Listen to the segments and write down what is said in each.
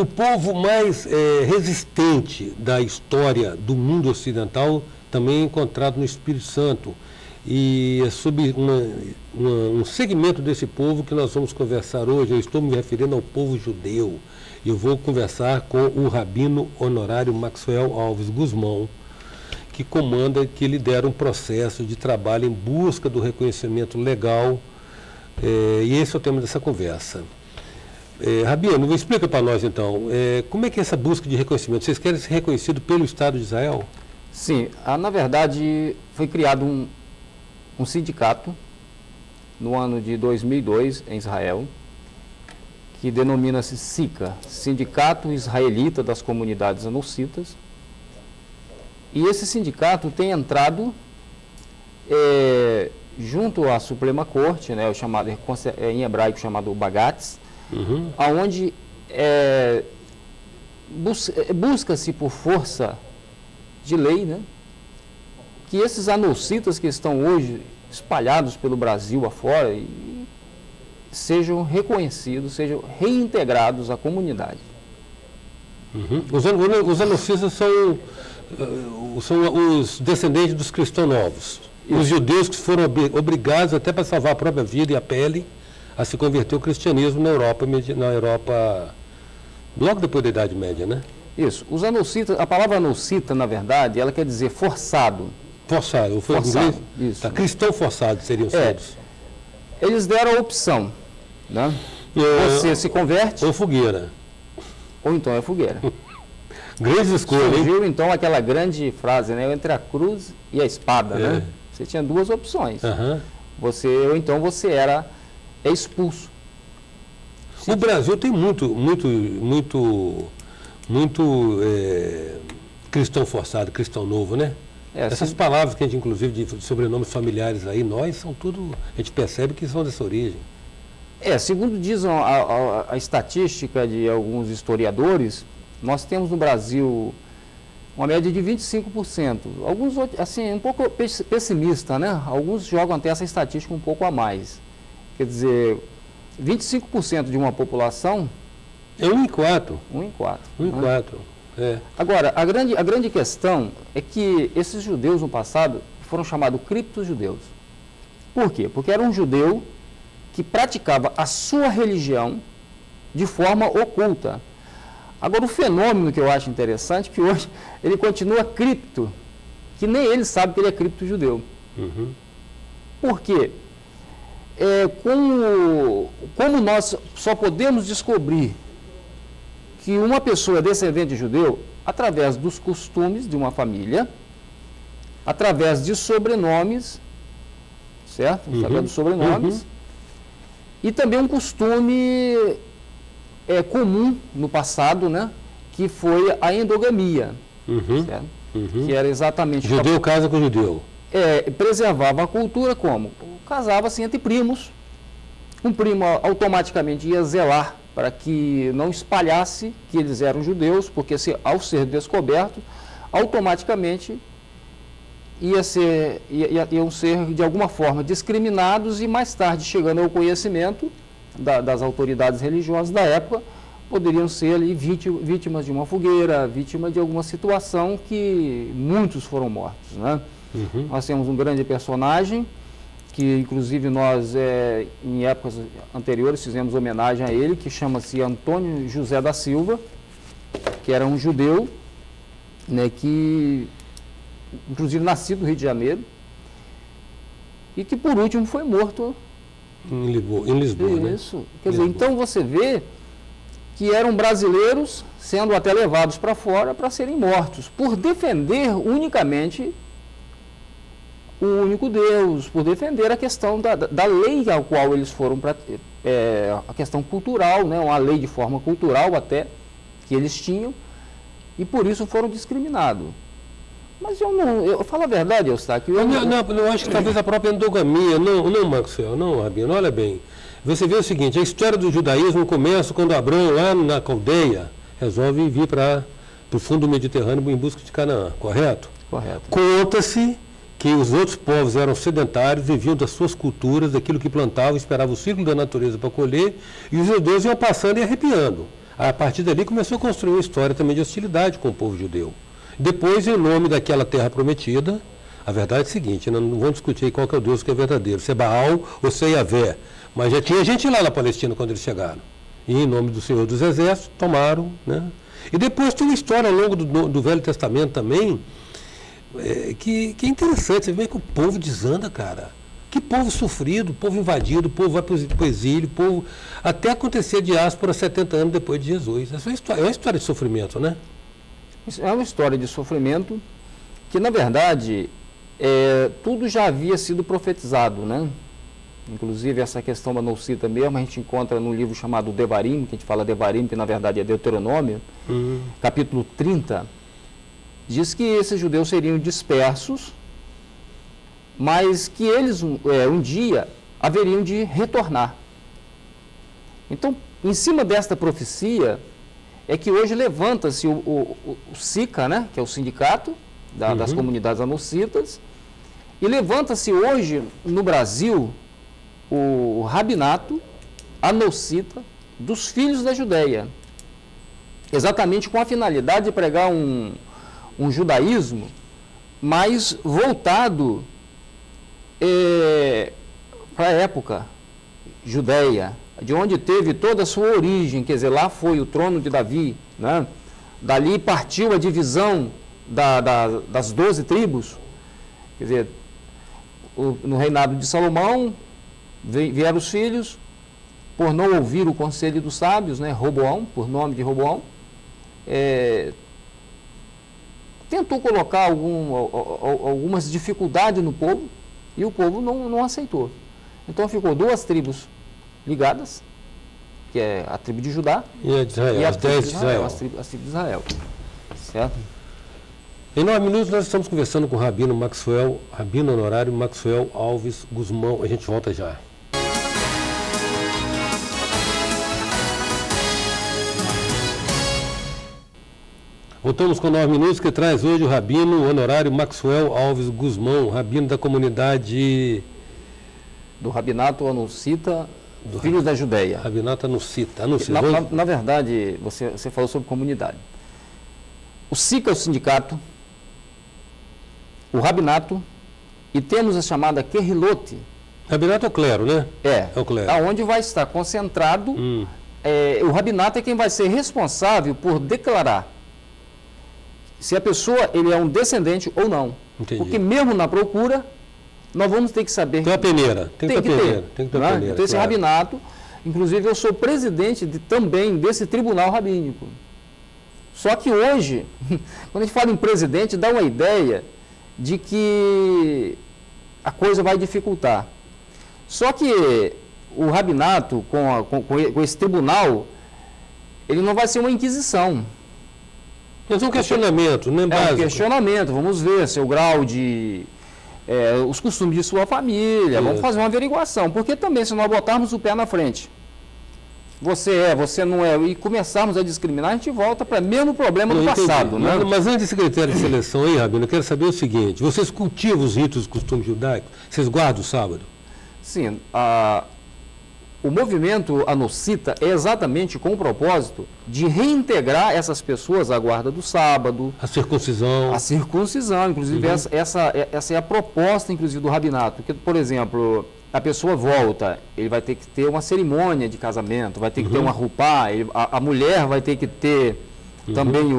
o povo mais resistente da história do mundo ocidental também é encontrado no Espírito Santo. E é sobre um segmento desse povo que nós vamos conversar hoje. Eu estou me referindo ao povo judeu. Eu vou conversar com o rabino honorário Maxwell Alves Guzmão, que lidera um processo de trabalho em busca do reconhecimento legal. E esse é o tema dessa conversa. Rabino, explica para nós então, como é que é essa busca de reconhecimento? Vocês querem ser reconhecidos pelo Estado de Israel? Sim, na verdade foi criado um sindicato no ano de 2002 em Israel, que denomina-se SICA, Sindicato Israelita das Comunidades Anocitas. E esse sindicato tem entrado junto à Suprema Corte, né, em hebraico chamado Bagatz, onde busca-se por força de lei, né, que esses anocitas que estão hoje espalhados pelo Brasil afora sejam reconhecidos, sejam reintegrados à comunidade. Os anocitas são os descendentes dos cristãos novos. Isso. Os judeus que foram obrigados, até para salvar a própria vida e a pele, a se converter ao cristianismo na Europa, logo depois da Idade Média, né? Isso. Os anocitas, a palavra anocita, na verdade, ela quer dizer forçado. Forçado. Forçado. Isso. Tá, cristão forçado seriam todos. Eles deram a opção, né? Você se converte... Ou fogueira. Ou então é fogueira. Grande escolha, surgiu, então, aquela grande frase, né? Entre a cruz e a espada, né? Você tinha duas opções. Ou então você era expulso. O Brasil tem muito cristão forçado, cristão novo, né? Essas palavras que a gente, inclusive, de sobrenomes familiares aí, a gente percebe que são dessa origem. Segundo dizem a estatística de alguns historiadores, nós temos no Brasil uma média de 25%. Alguns, assim, um pouco pessimista, né? Alguns jogam até essa estatística um pouco a mais. Quer dizer, 25% de uma população... É 1 em 4. 1 em 4. 1 em 4. Agora, a grande questão é que esses judeus no passado foram chamados cripto-judeus. Por quê? Porque era um judeu que praticava a sua religião de forma oculta. Agora, o fenômeno que eu acho interessante é que hoje ele continua cripto, que nem ele sabe que ele é cripto-judeu. Por quê? Como nós só podemos descobrir que uma pessoa é descendente de judeu através dos costumes de uma família, através de sobrenomes, certo? Através dos sobrenomes. E também um costume comum no passado, né? Que foi a endogamia, certo? Que era exatamente... Judeu casa com judeu. Preservava a cultura como? Casava-se entre primos. Um primo automaticamente ia zelar para que não espalhasse que eles eram judeus, porque ao ser descoberto, automaticamente iam ser de alguma forma discriminados e mais tarde, chegando ao conhecimento das autoridades religiosas da época, poderiam ser ali vítimas de uma fogueira, vítimas de alguma situação que muitos foram mortos, né? Nós temos um grande personagem que inclusive nós, em épocas anteriores, fizemos homenagem a ele, que chama-se Antônio José da Silva, que era um judeu, né, que, inclusive, nascido no Rio de Janeiro, e que, por último, foi morto em Lisboa, Isso. Né? Quer dizer, então você vê que eram brasileiros sendo até levados para fora para serem mortos, por defender unicamente o único Deus, por defender a questão da lei ao qual eles foram, a questão cultural, né, uma lei de forma cultural até, que eles tinham, e por isso foram discriminados. Mas eu falo a verdade, Eustáquio. Eu acho que talvez a própria endogamia, não, Maxwell, não, Rabino, olha bem. Você vê o seguinte, a história do judaísmo começa quando Abraão, lá na Caldeia, resolve vir para o fundo do Mediterrâneo em busca de Canaã, correto? Correto. Conta-se que os outros povos eram sedentários, viviam das suas culturas, daquilo que plantavam, esperavam o ciclo da natureza para colher, e os judeus iam passando e arrepiando. A partir dali começou a construir uma história também de hostilidade com o povo judeu. Depois, em nome daquela terra prometida, a verdade é a seguinte, não vamos discutir qual que é o Deus que é verdadeiro, se é Baal ou se é Yahvé, mas já tinha gente lá na Palestina quando eles chegaram. E em nome do Senhor dos Exércitos, tomaram, né? E depois tem uma história ao longo do Velho Testamento também, que é interessante, você vê que o povo desanda, cara. Que povo sofrido, povo invadido, povo vai para o exílio, povo até acontecer a diáspora 70 anos depois de Jesus. Essa é uma história de sofrimento, né? É uma história de sofrimento que, na verdade, tudo já havia sido profetizado, né? Inclusive, essa questão da Nocita mesmo, a gente encontra num livro chamado Devarim, que a gente fala Devarim, que na verdade é Deuteronômio, capítulo 30, diz que esses judeus seriam dispersos, mas que eles um dia haveriam de retornar. Então, em cima desta profecia, é que hoje levanta-se o SICA, né, que é o sindicato das comunidades anocitas, e levanta-se hoje no Brasil o rabinato anocita dos filhos da Judéia, exatamente com a finalidade de pregar um judaísmo mais voltado para a época judeia, de onde teve toda a sua origem, quer dizer, lá foi o trono de Davi, né? Dali partiu a divisão das 12 tribos, quer dizer, no reinado de Salomão vieram os filhos, por não ouvir o conselho dos sábios, né? Roboão, por nome de Roboão, tentou colocar algumas dificuldades no povo, e o povo não aceitou. Então ficou 2 tribos ligadas, que é a tribo de Judá e a de Israel, e as 10 de Israel. As tribos de Israel. Certo? Em 9 minutos nós estamos conversando com o Rabino Honorário Maxwell Alves Guzmão. A gente volta já. Voltamos com 9 minutos, que traz hoje o Rabino Honorário Maxwell Alves Guzmão, rabino da comunidade... Do Rabinato Anocita, Filhos da Judéia. Rabinato Anocita. Na verdade, você falou sobre comunidade. O SICA é o sindicato, o Rabinato, e temos a chamada Querrilote. Rabinato é o clero, né? É o clero. Onde vai estar concentrado, o Rabinato é quem vai ser responsável por declarar se a pessoa ele é um descendente ou não. Entendi. Porque mesmo na procura, nós vamos ter que saber... Tem uma peneira. Tem que ter peneira. Então, esse rabinato, inclusive eu sou presidente também desse tribunal rabínico. Só que hoje, quando a gente fala em presidente, dá uma ideia de que a coisa vai dificultar. Só que o rabinato, com esse tribunal, ele não vai ser uma inquisição. Mas é um questionamento, né? Básico. É um questionamento, vamos ver seu grau de... os costumes de sua família, vamos fazer uma averiguação. Porque também, se nós botarmos o pé na frente, você não é, e começarmos a discriminar, a gente volta para o mesmo problema do passado. Né? Mas antes desse critério de seleção aí, Rabino, eu quero saber o seguinte: vocês cultivam os ritos e costumes judaicos? Vocês guardam o sábado? Sim. O movimento anocita é exatamente com o propósito de reintegrar essas pessoas à guarda do sábado. A circuncisão. A circuncisão, inclusive essa é a proposta, inclusive, do rabinato. Porque, por exemplo, a pessoa volta, ele vai ter que ter uma cerimônia de casamento, vai ter que ter uma rupá, a mulher vai ter que ter também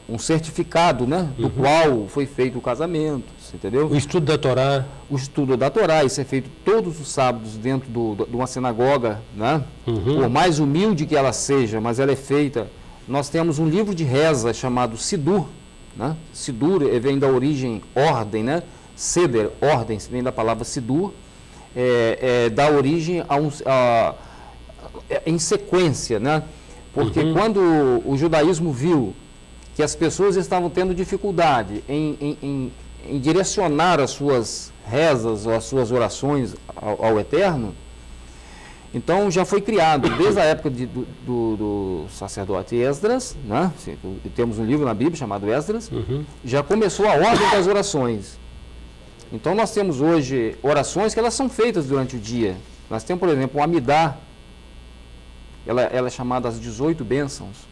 um certificado, né, do qual foi feito o casamento, entendeu? O estudo da Torá. O estudo da Torá, isso é feito todos os sábados dentro de uma sinagoga, né? Por mais humilde que ela seja, mas ela é feita. Nós temos um livro de reza chamado Sidur, né? Sidur vem da origem ordem, né? Seder, ordem, vem da palavra Sidur, dá origem em sequência, né? Porque quando o judaísmo viu que as pessoas estavam tendo dificuldade em direcionar as suas rezas ou as suas orações ao Eterno, então já foi criado, desde a época do sacerdote Esdras, né? Temos um livro na Bíblia chamado Esdras, já começou a ordem das orações. Então nós temos hoje orações que elas são feitas durante o dia. Nós temos, por exemplo, o Amidá, ela é chamada as 18 bênçãos.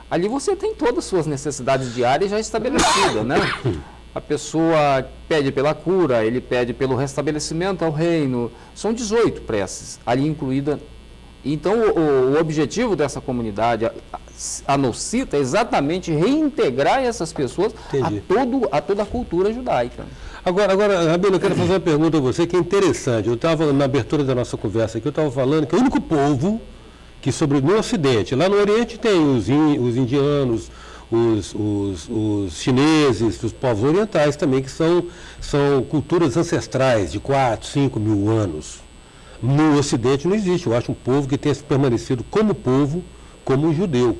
Ali você tem todas as suas necessidades diárias já estabelecidas, né? A pessoa pede pela cura, ele pede pelo restabelecimento ao reino. São 18 preces ali incluída. Então, o objetivo dessa comunidade anocita é exatamente reintegrar essas pessoas a toda a cultura judaica. Agora, Rabino, eu quero fazer uma pergunta a você que é interessante. Eu estava, na abertura da nossa conversa aqui, eu estava falando que o único povo que sobreviveu no Ocidente, lá no Oriente tem os indianos, os chineses, os povos orientais também, que são culturas ancestrais de 4, 5 mil anos. No Ocidente não existe, eu acho, um povo que tenha permanecido como povo, como um judeu.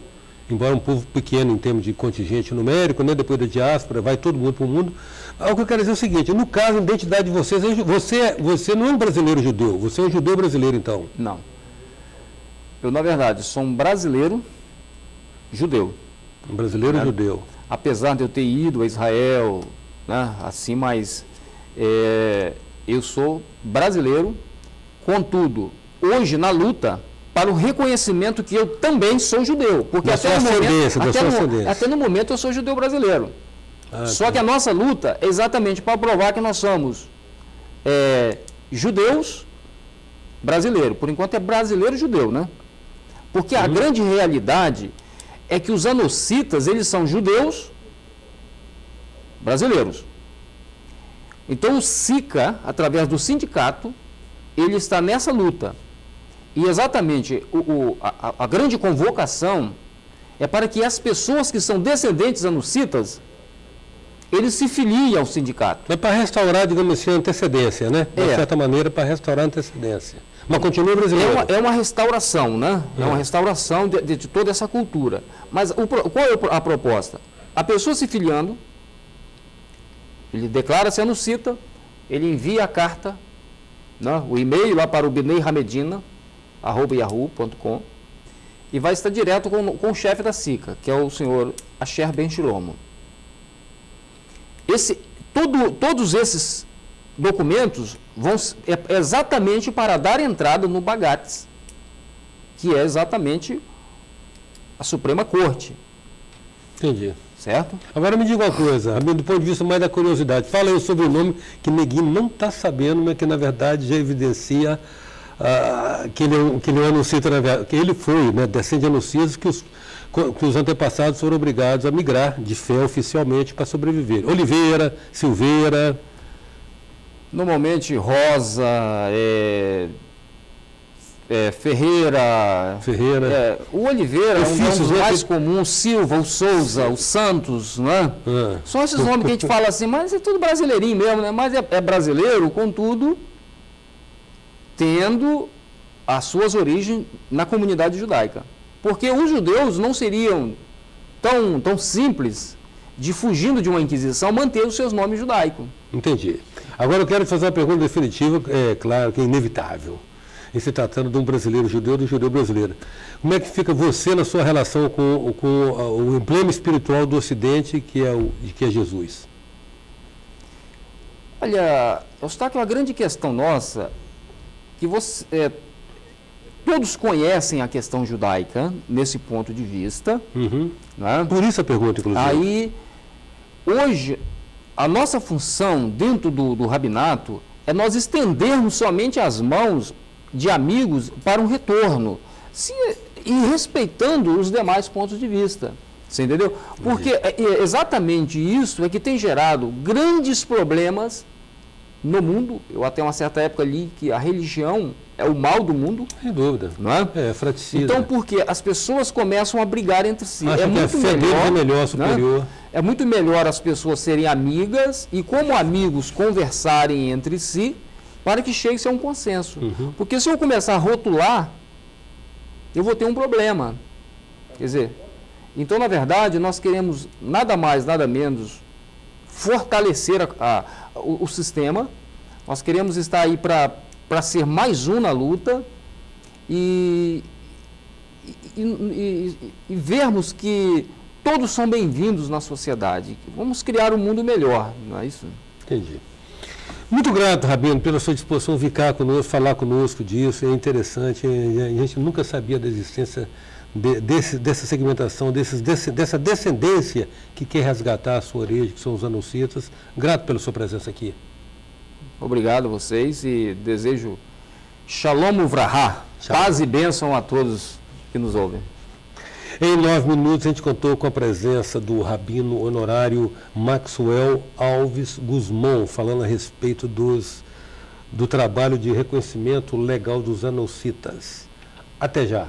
Embora um povo pequeno em termos de contingente numérico, né, depois da diáspora, vai todo mundo para o mundo. O que eu quero dizer é o seguinte, no caso, a identidade de vocês, você não é um brasileiro judeu, você é um judeu brasileiro, então? Não. Eu, na verdade, sou um brasileiro judeu. Um brasileiro judeu. Apesar de eu ter ido a Israel, né, assim, mas eu sou brasileiro, contudo, hoje na luta para o reconhecimento que eu também sou judeu. Porque até no momento eu sou judeu brasileiro. Só que a nossa luta é exatamente para provar que nós somos judeus brasileiros. Por enquanto é brasileiro-judeu, né? Porque a grande realidade é que os anocitas, eles são judeus brasileiros. Então o SICA, através do sindicato, ele está nessa luta. E exatamente a grande convocação é para que as pessoas que são descendentes anocitas, eles se filiem ao sindicato. É para restaurar, digamos assim, a antecedência, né? De certa maneira, para restaurar a antecedência. Mas continua brasileiro. É uma restauração, né? É uma restauração de toda essa cultura. Mas qual é a proposta? A pessoa se filiando, ele declara-se anocita, ele envia a carta, né, o e-mail lá para o binei-hamedina@yahoo.com e vai estar direto com o chefe da SICA, que é o senhor Asher Ben Shilomo. Todos esses documentos vão exatamente para dar entrada no Bagates, que é exatamente a Suprema Corte. Entendi. Certo? Agora me diga uma coisa, do ponto de vista mais da curiosidade, fala aí o sobrenome que Neguinho não está sabendo, mas que na verdade já evidencia que ele é um anocita, que ele foi, né, descende de anocitas, que os antepassados foram obrigados a migrar de fé oficialmente para sobreviver. Oliveira, Silveira. Normalmente Rosa, Ferreira. O Oliveira é um dos mais comuns, Silva, o Souza, o Santos, né? São esses nomes que a gente fala assim, mas é tudo brasileirinho mesmo, né? Mas é brasileiro, contudo, tendo as suas origens na comunidade judaica. Porque os judeus não seriam tão simples de, fugindo de uma Inquisição, manter os seus nomes judaicos. Entendi. Agora eu quero fazer uma pergunta definitiva, claro que é inevitável. Em se tratando de um brasileiro judeu, do judeu brasileiro. Como é que fica você na sua relação com o emblema espiritual do Ocidente, que é Jesus? Olha, Eustáquio, a grande questão nossa, que todos conhecem a questão judaica, nesse ponto de vista. Né? Por isso a pergunta, inclusive. Aí, hoje, a nossa função dentro do rabinato é nós estendermos somente as mãos de amigos para um retorno, e respeitando os demais pontos de vista. Você entendeu? Porque exatamente isso é que tem gerado grandes problemas no mundo. Eu até uma certa época li que a religião é o mal do mundo. Sem dúvida. Não é? É fraticida. Então, porque as pessoas começam a brigar entre si. Acho que muito melhor, superior. Né? É muito melhor as pessoas serem amigas e, como amigos, conversarem entre si para que chegue-se a um consenso. Porque se eu começar a rotular, eu vou ter um problema. Quer dizer, então, na verdade, nós queremos nada mais, nada menos fortalecer o sistema. Nós queremos estar aí para ser mais um na luta e vermos que todos são bem-vindos na sociedade. Vamos criar um mundo melhor, não é isso? Entendi. Muito grato, Rabino, pela sua disposição de vir cá conosco, falar conosco disso, é interessante, a gente nunca sabia da existência dessa segmentação, dessa descendência que quer resgatar a sua origem, que são os anocitas. Grato pela sua presença aqui. Obrigado a vocês e desejo Shalom Uvrahá, paz e bênção a todos que nos ouvem. Em 9 minutos, a gente contou com a presença do rabino honorário Maxwell Alves Guzmão, falando a respeito do trabalho de reconhecimento legal dos anocitas. Até já.